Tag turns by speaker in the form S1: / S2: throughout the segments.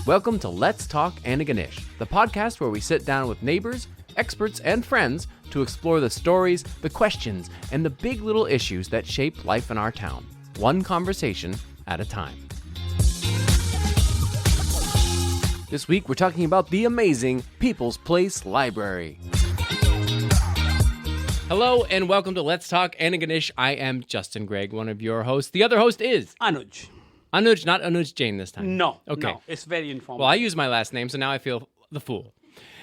S1: Welcome to Let's Talk Antigonish, the podcast where we sit down with neighbors, experts, and friends to explore the stories, the questions, and the big little issues that shape life in our town, one conversation at a time. This week, we're talking about the amazing People's Place Library. Hello, and welcome to Let's Talk Antigonish. I am Justin Gregg, one of your hosts. The other host is...
S2: Anuj.
S1: Anuj, not Anuj Jain this time.
S2: No,
S1: okay.
S2: No, it's very informal.
S1: Well, I use my last name, so now I feel the fool.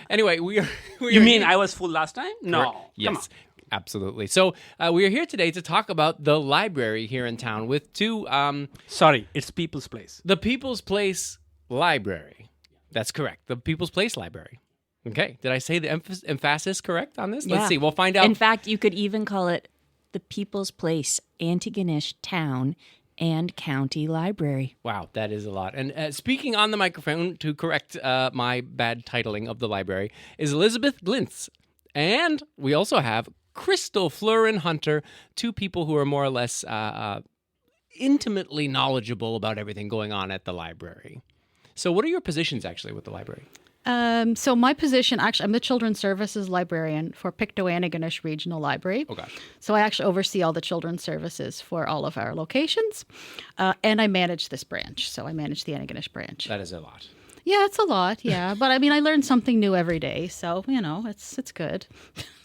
S1: Anyway, we are
S2: You mean I was full last time? No.
S1: Yes,
S2: Come on.
S1: absolutely. So we are here today to talk about the library here in town with two...
S2: Sorry, it's People's Place.
S1: The People's Place Library. That's correct. The People's Place Library. Okay. Did I say the emphasis correct on this?
S3: Yeah.
S1: Let's see. We'll find out.
S3: In fact, you could even call it the People's Place Antigonish Town and County Library.
S1: Wow, that is a lot. And speaking on the microphone to correct my bad titling of the library is Elizabeth Glintz. And we also have Kristel Fleuren-Hunter, two people who are more or less intimately knowledgeable about everything going on at the library. So what are your positions actually with the library?
S4: So my position, actually, I'm the Children's Services Librarian for Pictou-Antigonish Regional Library.
S1: Oh, gosh.
S4: So I actually oversee all the children's services for all of our locations, and I manage this branch. So I manage the Antigonish branch.
S1: That is a lot.
S4: Yeah, it's a lot, yeah. But I mean, I learn something new every day, so, you know, it's good.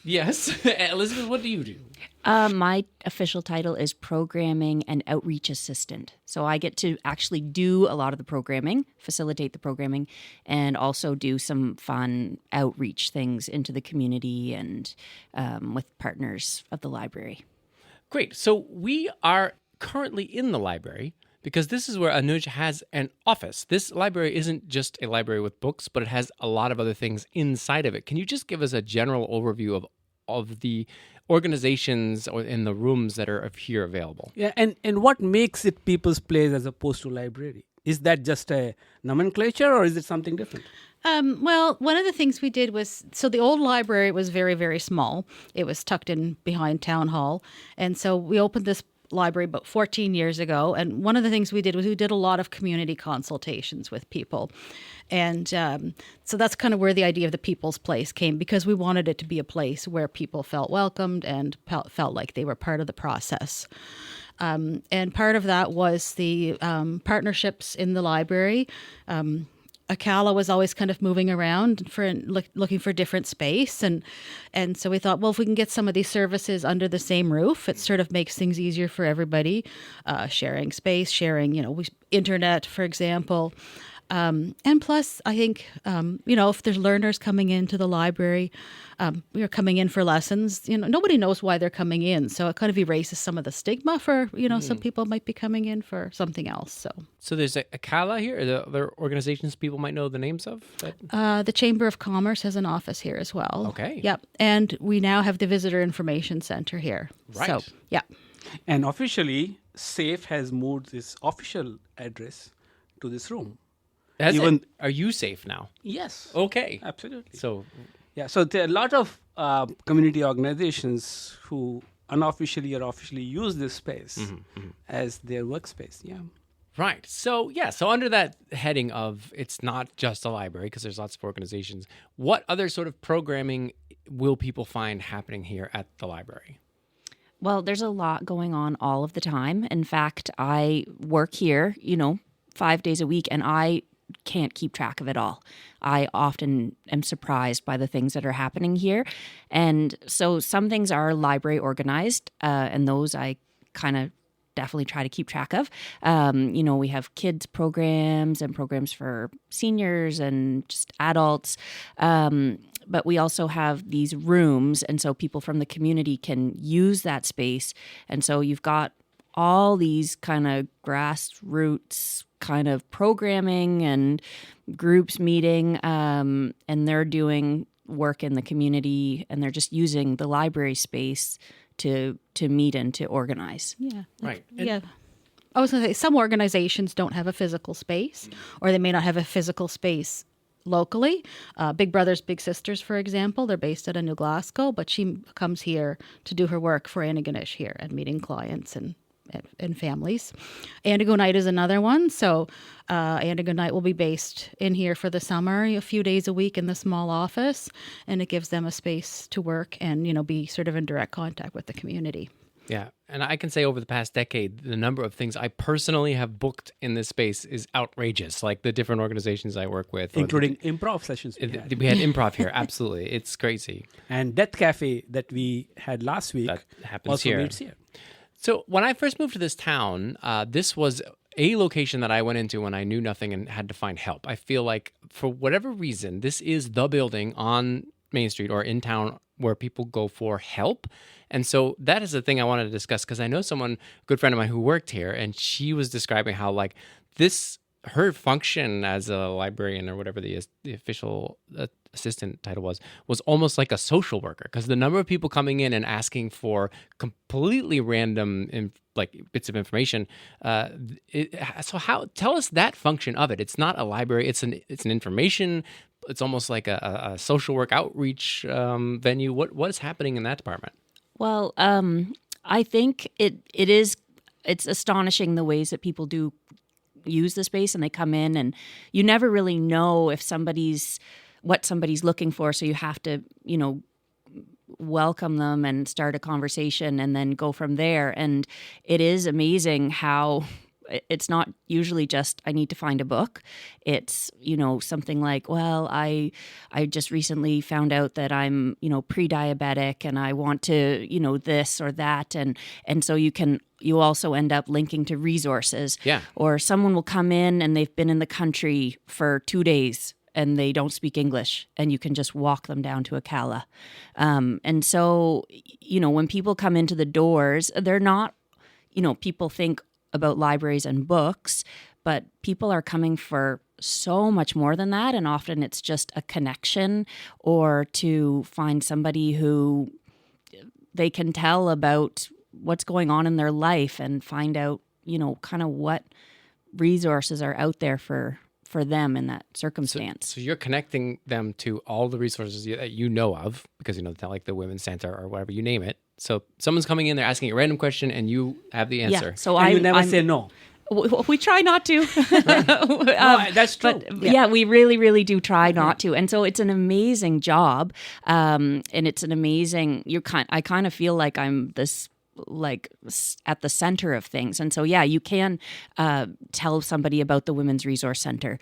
S1: Yes. Elizabeth, what do you do?
S3: My official title is Programming and Outreach Assistant. So I get to actually do a lot of the programming, facilitate the programming, and also do some fun outreach things into the community and with partners of the library.
S1: Great. So we are currently in the library because this is where Anuj has an office. This library isn't just a library with books, but it has a lot of other things inside of it. Can you just give us a general overview of the organizations or in the rooms that are here available?
S2: Yeah, and what makes it People's Place as opposed to library? Is that just a nomenclature or is it something different?
S4: Well, one of the things we did was, so the old library was very, very small. It was tucked in behind Town Hall. And so we opened this library about 14 years ago. And one of the things we did was we did a lot of community consultations with people. And so that's kind of where the idea of the People's Place came, because we wanted it to be a place where people felt welcomed and felt like they were part of the process. And part of that was the partnerships in the library. Akala was always kind of moving around for looking for different space. And so we thought, well, if we can get some of these services under the same roof, it sort of makes things easier for everybody. Sharing space, sharing, internet, for example. And plus, I think, if there's learners coming into the library, we're coming in for lessons, nobody knows why they're coming in. So it kind of erases some of the stigma for, some people might be coming in for something else.
S1: So there's a Akala here. Are there other organizations people might know the names of?
S4: The Chamber of Commerce has an office here as well.
S1: Okay.
S4: Yep. And we now have the Visitor Information Center here.
S1: Right.
S4: So, yeah.
S2: And officially, SAFE has moved its official address to this room.
S1: Are you safe now?
S2: Yes.
S1: Okay.
S2: Absolutely.
S1: So
S2: there are a lot of community organizations who unofficially or officially use this space as their workspace. Yeah.
S1: Right. So under that heading of it's not just a library, because there's lots of organizations, what other sort of programming will people find happening here at the library?
S3: Well, there's a lot going on all of the time. In fact, I work here, 5 days a week, and I can't keep track of it all. I often am surprised by the things that are happening here. And so some things are library organized, and those I kind of definitely try to keep track of. We have kids programs and programs for seniors and just adults. But we also have these rooms, and so people from the community can use that space. And so you've got all these kind of grassroots kind of programming and groups meeting, and they're doing work in the community, and they're just using the library space to meet and to organize.
S4: Yeah.
S1: Right.
S4: Yeah. I was going to say, some organizations don't have a physical space, or they may not have a physical space locally. Big Brothers Big Sisters, for example, they're based out of New Glasgow, but she comes here to do her work for Antigonish here and meeting clients and and families. Antigonish is another one. So Antigonish will be based in here for the summer, a few days a week in the small office, and it gives them a space to work and, be sort of in direct contact with the community.
S1: Yeah. And I can say over the past decade, the number of things I personally have booked in this space is outrageous. Like the different organizations I work with.
S2: Including improv sessions.
S1: We had improv here. Absolutely. It's crazy.
S2: And Death Cafe that we had last week
S1: That happens
S2: also
S1: here.
S2: meets here.
S1: So when I first moved to this town, this was a location that I went into when I knew nothing and had to find help. I feel like for whatever reason, this is the building on Main Street or in town where people go for help. And so that is the thing I wanted to discuss because I know someone, a good friend of mine who worked here, and she was describing how like this, her function as a librarian or whatever the official assistant title was almost like a social worker because the number of people coming in and asking for completely random bits of information. Tell us that function of it. It's not a library. It's an information. It's almost like a social work outreach venue. What is happening in that department?
S3: Well, I think it's astonishing the ways that people do use the space and they come in and you never really know if what somebody's looking for. So you have to, welcome them and start a conversation and then go from there. And it is amazing how it's not usually just, I need to find a book. It's, something like, well, I just recently found out that I'm, pre-diabetic and I want to, this or that. And so you also end up linking to resources.
S1: Yeah.
S3: Or someone will come in and they've been in the country for 2 days and they don't speak English and you can just walk them down to a Cala. And so, when people come into the doors, they're not, people think about libraries and books, but people are coming for so much more than that. And often it's just a connection or to find somebody who they can tell about what's going on in their life and find out, kind of what resources are out there for them in that circumstance.
S1: So you're connecting them to all the resources that you know of because, it's not like the Women's Center or whatever, you name it. So someone's coming in, they're asking a random question and you have the answer.
S3: Yeah, so
S2: you never say no.
S3: We try not to.
S2: No, that's true.
S3: But yeah, we really, really do try not to. And so it's an amazing job. And it's an amazing, I kind of feel like I'm this at the center of things. And so, yeah, you can tell somebody about the Women's Resource Center,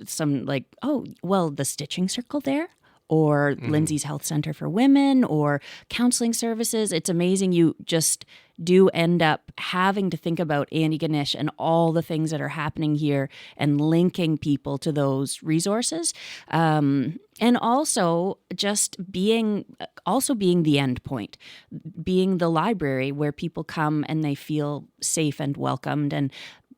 S3: some like, oh, well, the stitching circle there. Or Lindsay's Health Center for Women or counseling services. It's amazing. You just do end up having to think about Antigonish and all the things that are happening here and linking people to those resources. And also just being the end point, being the library where people come and they feel safe and welcomed and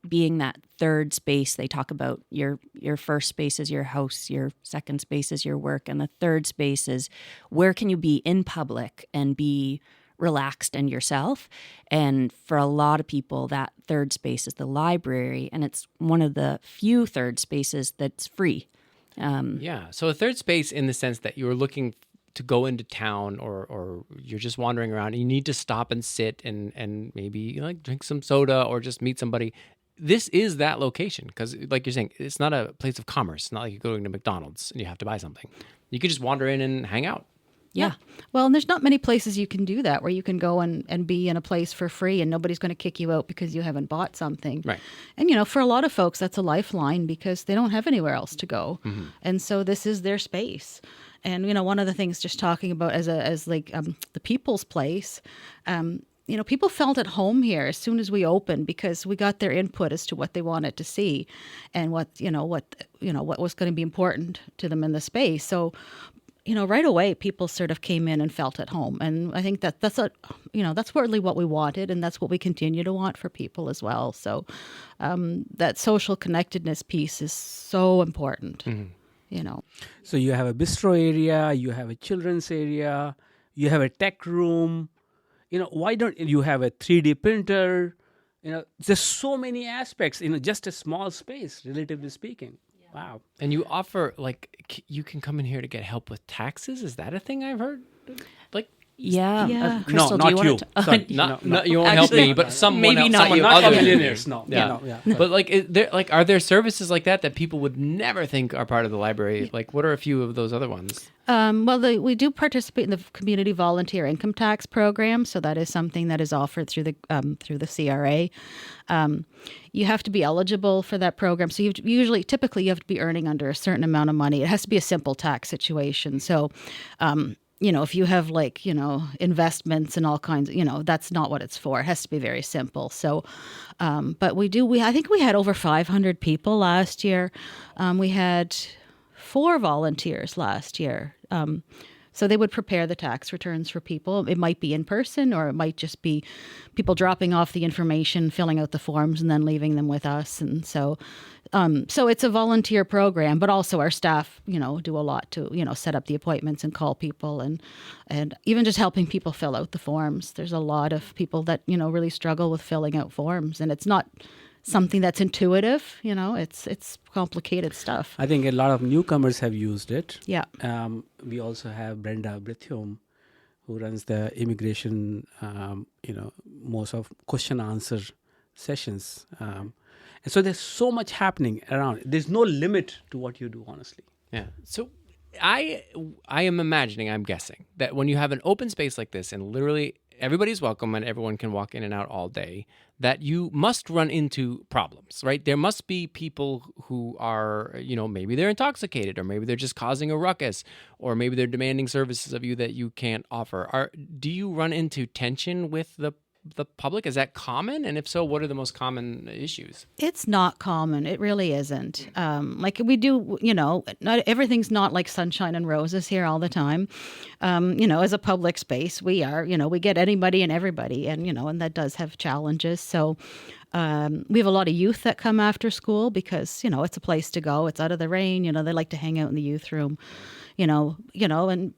S3: being that third space. They talk about your first space is your house, your second space is your work, and the third space is where can you be in public and be relaxed and yourself. And for a lot of people, that third space is the library, and it's one of the few third spaces that's free.
S1: So a third space in the sense that you're looking to go into town or you're just wandering around and you need to stop and sit and maybe drink some soda or just meet somebody. This is that location because, like you're saying, it's not a place of commerce. It's not like you're going to McDonald's and you have to buy something. You could just wander in and hang out.
S3: Yeah.
S4: Well, and there's not many places you can do that where you can go and be in a place for free and nobody's going to kick you out because you haven't bought something.
S1: Right.
S4: And, for a lot of folks, that's a lifeline because they don't have anywhere else to go. Mm-hmm. And so this is their space. And, one of the things just talking about as the people's place, people felt at home here as soon as we opened because we got their input as to what they wanted to see and what was going to be important to them in the space. So, right away, people sort of came in and felt at home. And I think that's really what we wanted. And that's what we continue to want for people as well. So that social connectedness piece is so important,
S2: So you have a bistro area, you have a children's area, you have a tech room. Why don't you have a 3D printer? There's so many aspects in just a small space, relatively speaking. Yeah. Wow.
S1: And you offer, you can come in here to get help with taxes? Is that a thing I've heard?
S3: Yeah.
S4: Yeah.
S3: Crystal,
S2: no,
S3: do you
S2: not
S3: want
S2: you.
S3: to?
S2: Sorry.
S1: No, you won't help
S3: Actually,
S1: me, but someone
S3: maybe
S1: else,
S3: not
S1: someone
S3: you.
S2: Not
S1: other
S2: for
S1: than you.
S2: millionaires. No.
S1: Yeah.
S2: Yeah.
S1: But like, are there services like that people would never think are part of the library? Like, what are a few of those other ones?
S4: Well, we do participate in the community volunteer income tax program, so that is something that is offered through the CRA. You have to be eligible for that program, so typically you have to be earning under a certain amount of money. It has to be a simple tax situation. So, if you have investments and all kinds, that's not what it's for. It has to be very simple. So, but I think we had over 500 people last year. We had 4 volunteers last year. So they would prepare the tax returns for people. It might be in person, or it might just be people dropping off the information, filling out the forms, and then leaving them with us. And so it's a volunteer program, but also our staff, do a lot to, set up the appointments and call people, and even just helping people fill out the forms. There's a lot of people that, really struggle with filling out forms, and it's not something that's intuitive, it's complicated stuff.
S2: I think a lot of newcomers have used it.
S4: Yeah.
S2: We also have Brenda Brithum, who runs the immigration, most of question answer sessions. And so there's so much happening around. There's no limit to what you do, honestly.
S1: Yeah. So I am imagining, I'm guessing, that when you have an open space like this and literally everybody's welcome and everyone can walk in and out all day, that you must run into problems, right? There must be people who are, maybe they're intoxicated, or maybe they're just causing a ruckus, or maybe they're demanding services of you that you can't offer. Do you run into tension with the public? Is that common? And if so, what are the most common issues?
S4: It's not common. It really isn't. Like we do, not everything's not like sunshine and roses here all the time. As a public space, we are, we get anybody and everybody, and, and that does have challenges. So we have a lot of youth that come after school because, it's a place to go. It's out of the rain. They like to hang out in the youth room, and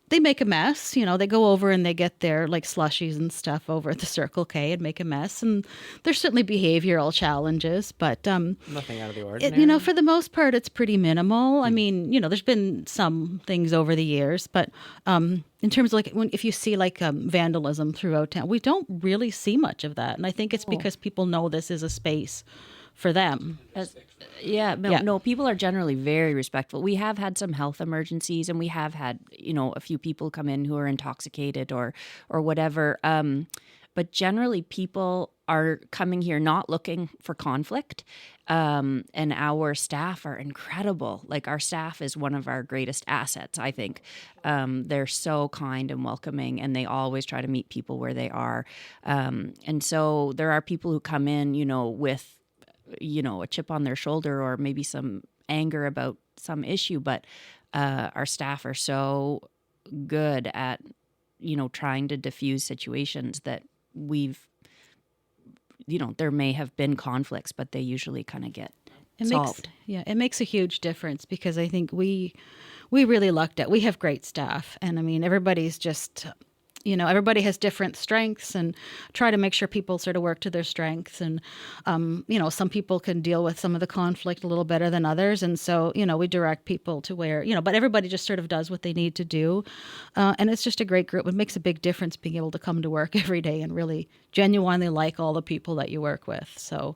S4: they make a mess. They go over and they get their slushies and stuff over at the Circle K and make a mess. And there's certainly behavioral challenges, but
S1: nothing out of the ordinary.
S4: For the most part, it's pretty minimal. I mean, there's been some things over the years, but in terms of if you see vandalism throughout town, we don't really see much of that. And I think it's because people know this is a space for them.
S3: No, people are generally very respectful. We have had some health emergencies, and we have had, a few people come in who are intoxicated or whatever. But generally, people are coming here not looking for conflict. And our staff are incredible. Our staff is one of our greatest assets, I think. They're so kind and welcoming, and they always try to meet people where they are. And so there are people who come in, with a chip on their shoulder or maybe some anger about some issue, but our staff are so good at trying to diffuse situations that there may have been conflicts, but they usually kind of get solved.
S4: It makes a huge difference, because I think we really lucked out. We have great staff, and I mean everybody's just everybody has different strengths, and try to make sure people sort of work to their strengths. And, some people can deal with some of the conflict a little better than others. And so, we direct people to where, but everybody just sort of does what they need to do. And it's just a great group. It makes a big difference being able to come to work every day and really genuinely like all the people that you work with. So,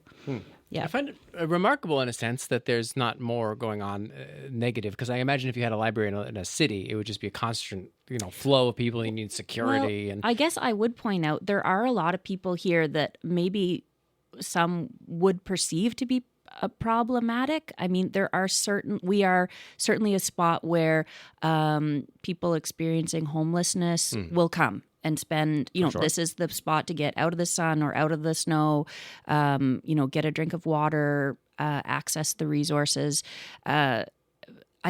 S4: yeah.
S1: I find it remarkable in a sense that there's not more going on negative, because I imagine if you had a library in a city, it would just be a constant, flow of people. You need security.
S3: Well, I guess I would point out there are a lot of people here that maybe some would perceive to be problematic. I mean, we are certainly a spot where people experiencing homelessness will come and spend, this is the spot to get out of the sun or out of the snow, get a drink of water, access the resources. I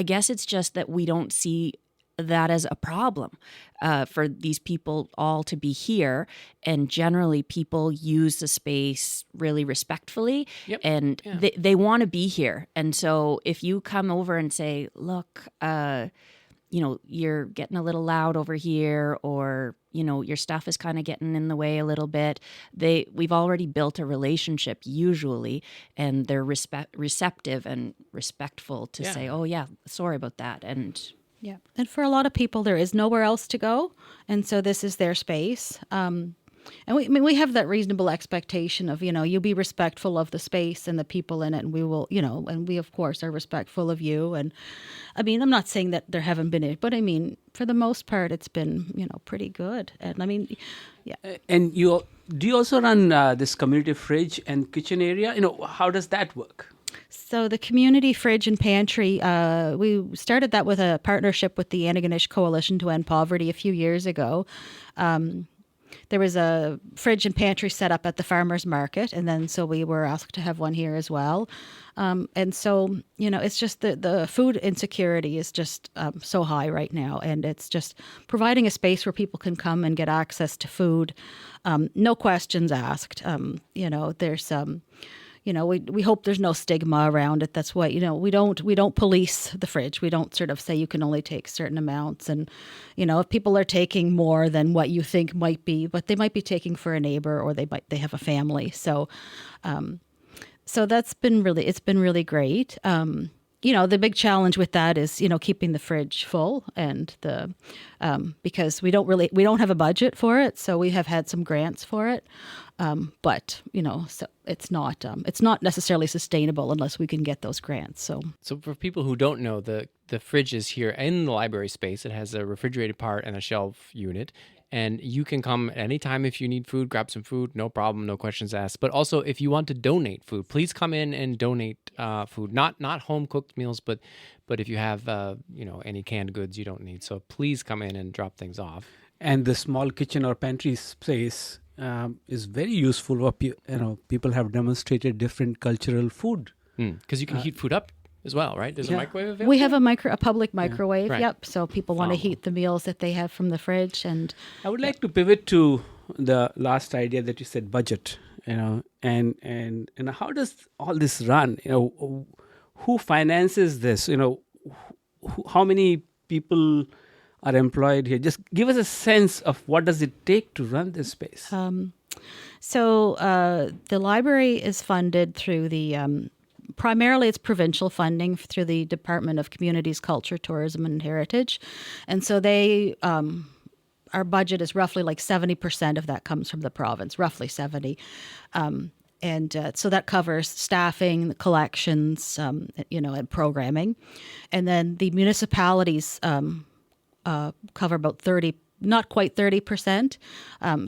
S3: guess it's just that we don't see that as a problem for these people all to be here. And generally people use the space really respectfully. Yep. And they want to be here. And so if you come over and say, look, you're getting a little loud over here, or, your stuff is kind of getting in the way a little bit. We've already built a relationship usually, and they're receptive and respectful to say, oh yeah, sorry about that. And
S4: Yeah. And for a lot of people, there is nowhere else to go. And so this is their space. And we have that reasonable expectation of, you be respectful of the space and the people in it. And we will, and we, of course, are respectful of you. And I mean, I'm not saying that there haven't been it, but I mean, for the most part, it's been, pretty good. And I mean, yeah.
S2: And do you also run this community fridge and kitchen area? How does that work?
S4: So the community fridge and pantry, we started that with a partnership with the Antigonish Coalition to End Poverty a few years ago. There was a fridge and pantry set up at the farmers market, and then so we were asked to have one here as well. And so, it's just the food insecurity is just so high right now, and it's just providing a space where people can come and get access to food, no questions asked. There's we hope there's no stigma around it. That's why, we don't police the fridge. We don't sort of say you can only take certain amounts. And, if people are taking more than what you think might be, but they might be taking for a neighbor or they have a family. So, it's been really great. The big challenge with that is, keeping the fridge full and because we don't have a budget for it. So we have had some grants for it. But so it's not necessarily sustainable unless we can get those grants. So
S1: for people who don't know, the fridge is here in the library space. It has a refrigerated part and a shelf unit. And you can come at any time if you need food, grab some food, no problem, no questions asked. But also, if you want to donate food, please come in and donate food. Not home cooked meals, but if you have any canned goods you don't need, so please come in and drop things off.
S2: And the small kitchen or pantry space is very useful. For people have demonstrated different cultural food
S1: because you can heat food up as well, right? There's a microwave available?
S4: We have a public microwave,
S1: Right.
S4: Yep. So people want to heat the meals that they have from the fridge. And
S2: I would like to pivot to the last idea that you said, budget. And how does all this run? Who finances this? How many people are employed here? Just give us a sense of what does it take to run this space.
S4: So the library is funded through the primarily it's provincial funding through the Department of Communities, Culture, Tourism and Heritage. And so they our budget is roughly like 70% of that comes from the province, roughly 70. So that covers staffing, the collections, and programming. And then the municipalities cover about 30, not quite 30%.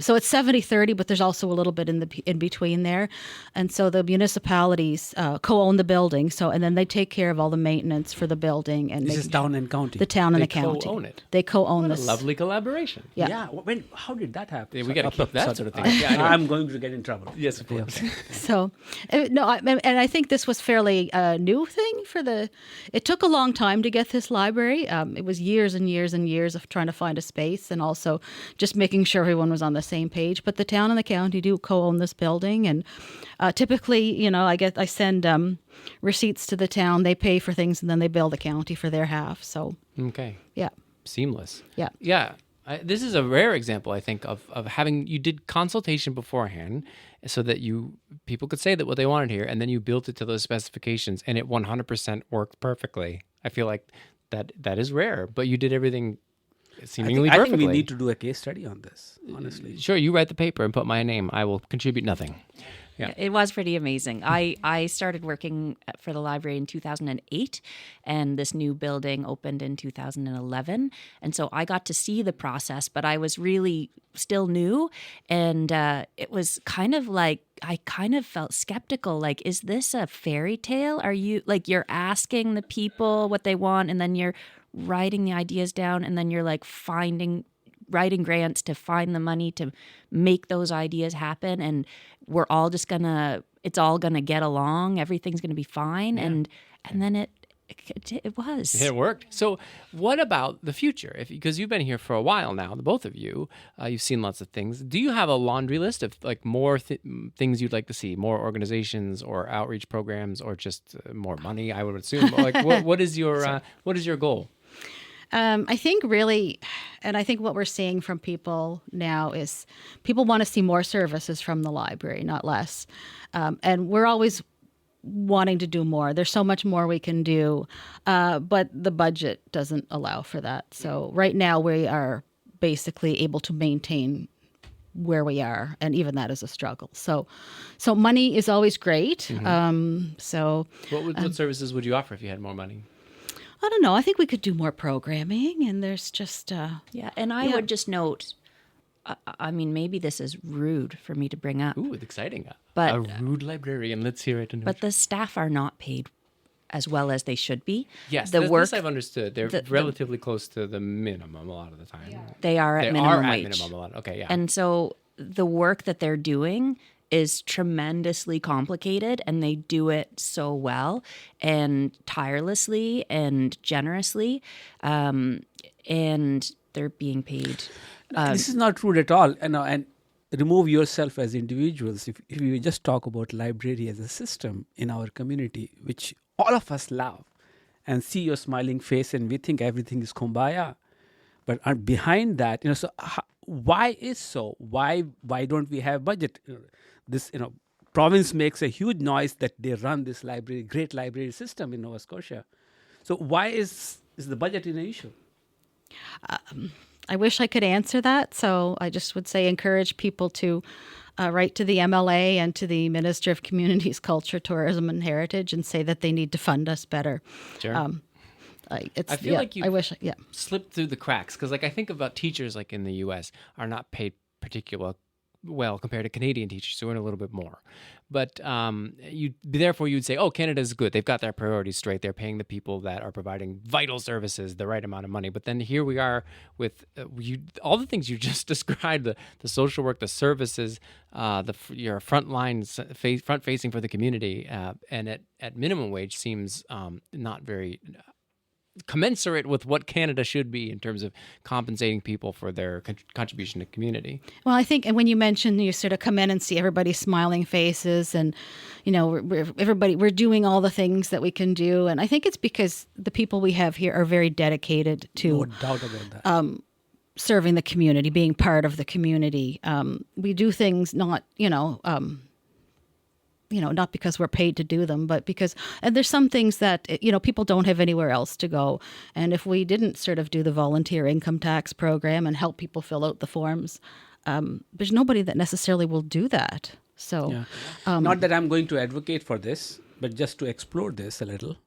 S4: So it's 70-30, but there's also a little bit in between there. And so the municipalities co-own the building. And then they take care of all the maintenance for the building. And
S2: this is town and county.
S4: The town and the
S1: They
S4: county.
S1: co-own it.
S4: They co-own
S1: What
S4: this.
S1: a lovely collaboration.
S4: Yeah.
S2: How did that happen?
S1: We got to keep that sort of thing. Yeah, I know.
S2: I'm going to get in trouble.
S1: Yes, of course.
S4: So, and I think this was fairly a new thing it took a long time to get this library. It was years and years and years of trying to find a space and also just making sure everyone was on the same page. But the town and the county do co-own this building. And typically, I send receipts to the town. They pay for things and then they bill the county for their half. So,
S1: Okay.
S4: yeah.
S1: Seamless.
S4: Yeah.
S1: Yeah. This is a rare example, I think, of having, you did consultation beforehand so that people could say that what they wanted here, and then you built it to those specifications, and it 100% worked perfectly. I feel like that is rare, but you did everything seemingly
S2: I
S1: perfectly.
S2: think we need to do a case study on this, honestly.
S1: Sure, you write the paper and put my name. I will contribute nothing. Yeah.
S3: It was pretty amazing. I started working for the library in 2008, and this new building opened in 2011. And so I got to see the process, but I was really still new. And it was kind of like, I kind of felt skeptical. Like, is this a fairy tale? Are you, like, you're asking the people what they want, and then you're writing the ideas down, and then you're like writing grants to find the money to make those ideas happen, and we're all just it's all gonna get along, everything's gonna be fine.
S1: Yeah.
S3: And then it was.
S1: It worked. So what about the future? Because you've been here for a while now, the both of you, you've seen lots of things. Do you have a laundry list of like more things you'd like to see, more organizations or outreach programs, or just more money, I would assume? Like what is your goal?
S4: I think really, and I think what we're seeing from people now is people want to see more services from the library, not less. And we're always wanting to do more. There's so much more we can do, but the budget doesn't allow for that. So right now we are basically able to maintain where we are, and even that is a struggle. So money is always great.
S1: What services would you offer if you had more money?
S4: I don't know. I think we could do more programming, and there's just
S3: Yeah, and I would just note, I mean, maybe this is rude for me to bring up,
S1: Ooh, it's exciting.
S3: But-
S1: a rude librarian. Let's hear it.
S3: but the staff are not paid as well as they should be.
S1: Yes,
S3: the work
S1: this I've understood. They're relatively close to the minimum a lot of the time.
S3: they are at
S1: They
S3: minimum
S1: are at
S3: wage.
S1: minimum a lot. Okay, yeah.
S3: And so the work that they're doing is tremendously complicated, and they do it so well and tirelessly and generously, and they're being paid.
S2: This is not rude at all. And remove yourself as individuals. If you just talk about library as a system in our community, which all of us love, and see your smiling face, and we think everything is kumbaya. But behind that, so why is so? Why don't we have budget? This province makes a huge noise that they run this great library system in Nova Scotia. So why is the budget an issue?
S4: I wish I could answer that. So I just would say encourage people to write to the MLA and to the Minister of Communities, Culture, Tourism and Heritage and say that they need to fund us better.
S1: Sure.
S4: I
S1: feel like you
S4: I wish,
S1: slipped through the cracks because, I think about teachers in the U.S. are not paid particularly well compared to Canadian teachers who earn a little bit more. But therefore you'd say, oh, Canada's good. They've got their priorities straight. They're paying the people that are providing vital services the right amount of money. But then here we are with all the things you just described, the social work, the services, your front lines, front facing for the community, and at minimum wage seems not very commensurate with what Canada should be in terms of compensating people for their contribution to community.
S4: Well, I think, and when you mentioned you sort of come in and see everybody's smiling faces and, we're doing all the things that we can do. And I think it's because the people we have here are very dedicated to
S2: No doubt about that.
S4: serving the community, being part of the community. We do things not because we're paid to do them, but because, and there's some things that, people don't have anywhere else to go. And if we didn't sort of do the volunteer income tax program and help people fill out the forms, there's nobody that necessarily will do that. So,
S2: not that I'm going to advocate for this, but just to explore this a little.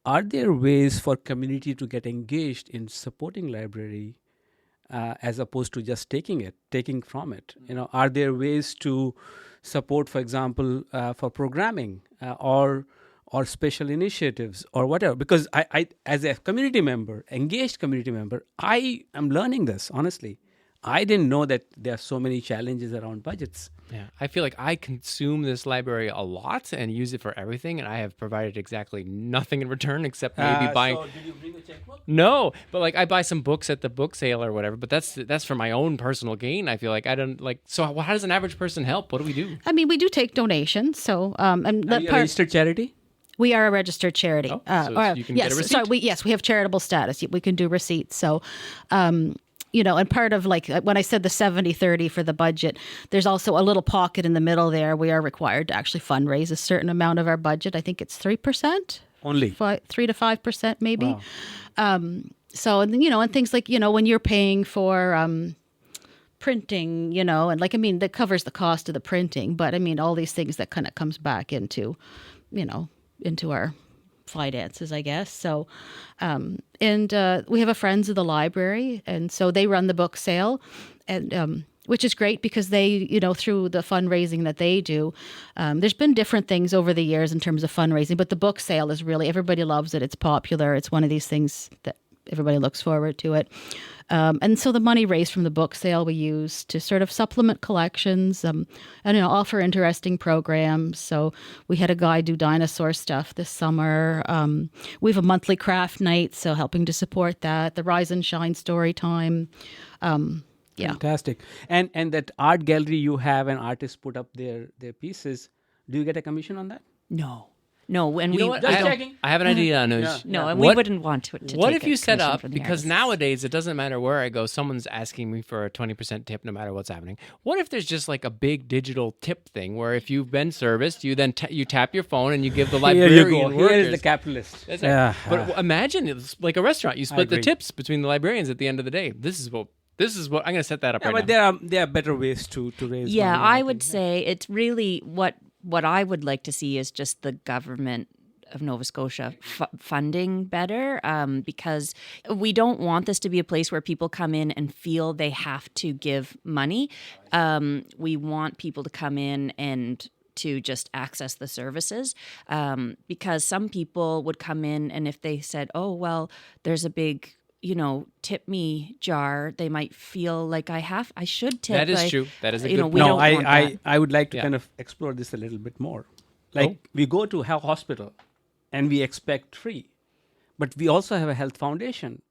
S2: Are there ways for community to get engaged in supporting library as opposed to just taking from it? Are there ways to support, for example, for programming or special initiatives or whatever? Because I as a engaged community member, I am learning this, honestly. I didn't know that there are so many challenges around budgets.
S1: Yeah, I feel like I consume this library a lot and use it for everything, and I have provided exactly nothing in return except maybe buying.
S2: So did you bring a checkbook?
S1: No, but I buy some books at the book sale or whatever. But that's for my own personal gain. I feel like I don't like. So how does an average person help? What do we do?
S4: I mean, we do take donations. So, and
S2: Are
S4: that
S2: you a
S4: part,
S2: registered charity?
S4: we are a registered charity.
S1: Oh, so you can get a receipt?
S4: Sorry, we have charitable status. We can do receipts. So, and part of when I said the 70-30 for the budget, there's also a little pocket in the middle there. We are required to actually fundraise a certain amount of our budget. I think it's 3%.
S2: Only
S4: 3 to 5% maybe.
S2: Wow.
S4: So, and things like, when you're paying for printing, that covers the cost of the printing. But all these things that kind of comes back into our finances, I guess. So, we have a Friends of the Library, and so they run the book sale, and which is great because they, through the fundraising that they do, there's been different things over the years in terms of fundraising, but the book sale is really, everybody loves it. It's popular. It's one of these things that everybody looks forward to it. And so the money raised from the book sale we use to sort of supplement collections and offer interesting programs. So we had a guy do dinosaur stuff this summer. We have a monthly craft night, so helping to support that. The Rise and Shine story time. Yeah.
S2: Fantastic. And that art gallery you have and artists put up their pieces, do you get a commission on that?
S3: No. No, and
S1: You
S3: we
S1: know what?
S2: Just
S1: I,
S2: checking.
S1: I have an idea, Anuj.
S2: Yeah.
S3: no, and
S1: What-
S3: we wouldn't want to
S1: What
S3: take
S1: if
S3: a
S1: you set
S3: commission
S1: up,
S3: from the
S1: because
S3: artists.
S1: nowadays it doesn't matter where I go, someone's asking me for a 20% tip no matter what's happening. What if there's just like a big digital tip thing where if you've been serviced, you then you tap your phone and you give the
S2: Here you
S1: librarian
S2: go.
S1: workers.
S2: Here is the capitalist.
S1: That's right.
S2: Yeah.
S1: But imagine it's like a restaurant. You split the
S2: agree.
S1: tips between the librarians at the end of the day. This is what I'm going to set that up
S2: Yeah,
S1: right
S2: but
S1: now.
S2: there are better ways to raise
S3: Yeah,
S2: money.
S3: I would say it's really what I would like to see is just the government of Nova Scotia funding better, because we don't want this to be a place where people come in and feel they have to give money. We want people to come in and to just access the services, because some people would come in and if they said, oh, well, there's a big tip me jar, they might feel like I should tip.
S1: That is true. That is a good point.
S3: we
S2: No,
S3: don't want that.
S2: I would like to
S1: Yeah.
S2: kind of explore this a little bit more. Like we go to a hospital and we expect free, but we also have a health foundation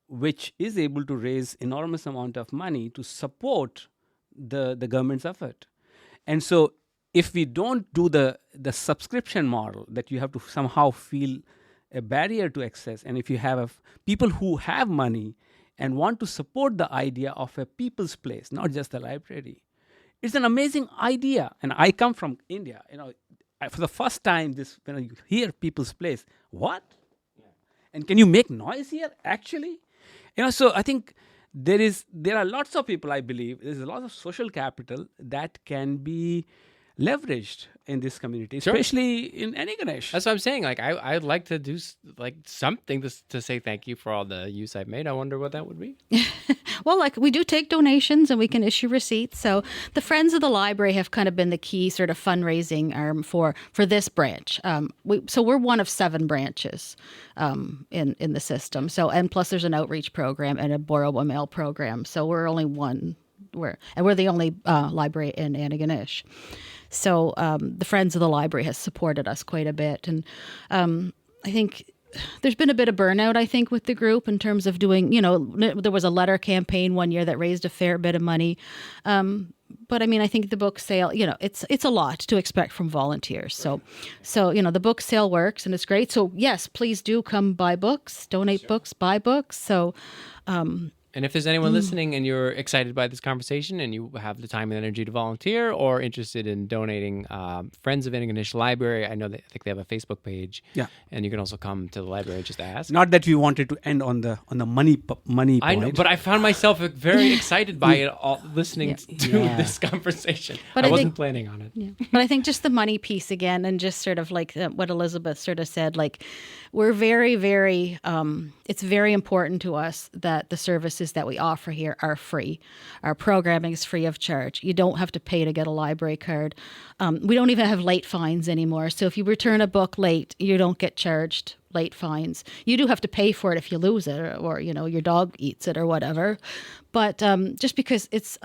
S2: which is able to raise enormous amount of money to support the government's effort. And so if we don't do the subscription model that you have to somehow feel a barrier to access, and if you have people who have money and want to support the idea of a people's place, not just the library, it's an amazing idea. And I come from India, for the first time when you hear people's place, what? And can you make noise here actually? So I think there are lots of people, I believe there's a lot of social capital that can be leveraged in this community,
S1: Sure.
S2: especially in Antigonish.
S1: That's what I'm saying. Like I'd like to do something to say thank you for all the use I've made. I wonder what that would be.
S4: Well, like we do take donations and we can issue receipts. So the Friends of the Library have kind of been the key sort of fundraising arm for this branch. So we're one of 7 branches in the system. So and plus there's an outreach program and a borrow a mail program. So we're only one. We're the only library in Antigonish. So the Friends of the Library has supported us quite a bit, and I think there's been a bit of burnout, I think, with the group in terms of doing, there was a letter campaign one year that raised a fair bit of money. But I mean, I think the book sale, it's a lot to expect from volunteers. So the book sale works and it's great. So yes, please do come buy books, donate books, buy books. So,
S1: And if there's anyone listening and you're excited by this conversation and you have the time and energy to volunteer or interested in donating, Friends of Antigonish Library, I think they have a Facebook page.
S2: Yeah.
S1: And you can also come to the library and just ask.
S2: Not that we wanted to end on the money point.
S1: I know, but I found myself very excited by it all, listening to this conversation.
S4: But
S1: I
S4: I
S1: wasn't
S4: think-
S1: planning on it.
S4: Yeah. But I think just the money piece again, and just sort of like what Elizabeth sort of said, like we're very, very, it's very important to us that the services that we offer here are free. Our programming is free of charge. You don't have to pay to get a library card. We don't even have late fines anymore. So if you return a book late, you don't get charged late fines. You do have to pay for it if you lose it or your dog eats it or whatever. But just because it's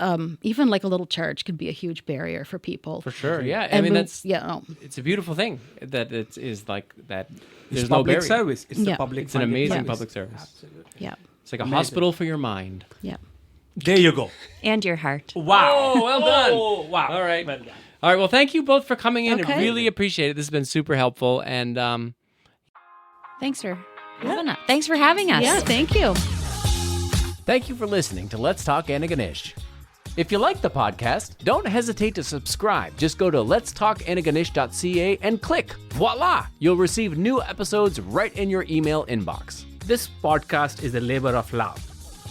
S4: even like a little charge can be a huge barrier for people.
S1: For sure, yeah. I
S4: And
S1: mean,
S4: we-
S1: it's a beautiful thing that it is like that.
S2: It's
S1: There's no
S2: public
S1: barrier.
S2: service. It's
S4: Yeah.
S2: the public.
S1: It's an
S2: funded
S1: amazing
S2: service.
S1: public service.
S2: Absolutely.
S4: Yeah.
S1: It's like a hospital for your mind.
S4: Yeah.
S2: There you go.
S3: And your heart.
S2: Wow.
S1: Oh, well done.
S2: Oh, wow.
S1: All right.
S2: Well done.
S1: All right. Well, thank you both for coming in.
S4: Okay.
S1: I really appreciate it. This has been super helpful. And
S3: Thanks for having us. Thanks for having us.
S4: Yeah, thank you.
S1: thank you for listening to Let's Talk Antigonish. If you like the podcast, don't hesitate to subscribe. Just go to letstalkantigonish.ca and click. Voila! You'll receive new episodes right in your email inbox.
S2: This podcast is a labor of love.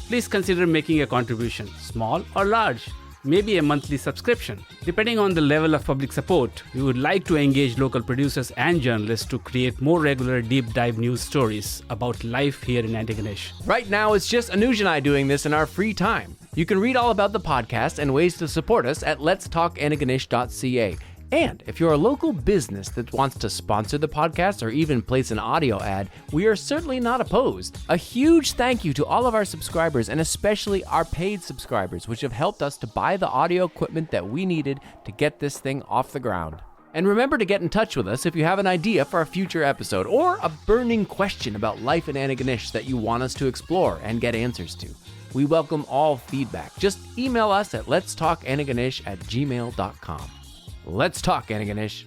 S2: Please consider making a contribution, small or large. Maybe a monthly subscription. Depending on the level of public support, we would like to engage local producers and journalists to create more regular deep dive news stories about life here in Antigonish.
S1: Right now, it's just Anuj and I doing this in our free time. You can read all about the podcast and ways to support us at letstalkantigonish.ca. And if you're a local business that wants to sponsor the podcast or even place an audio ad, we are certainly not opposed. A huge thank you to all of our subscribers and especially our paid subscribers, which have helped us to buy the audio equipment that we needed to get this thing off the ground. And remember to get in touch with us if you have an idea for a future episode or a burning question about life in Antigonish that you want us to explore and get answers to. We welcome all feedback. Just email us at letstalkantigonish@gmail.com. Let's talk, Antigonish.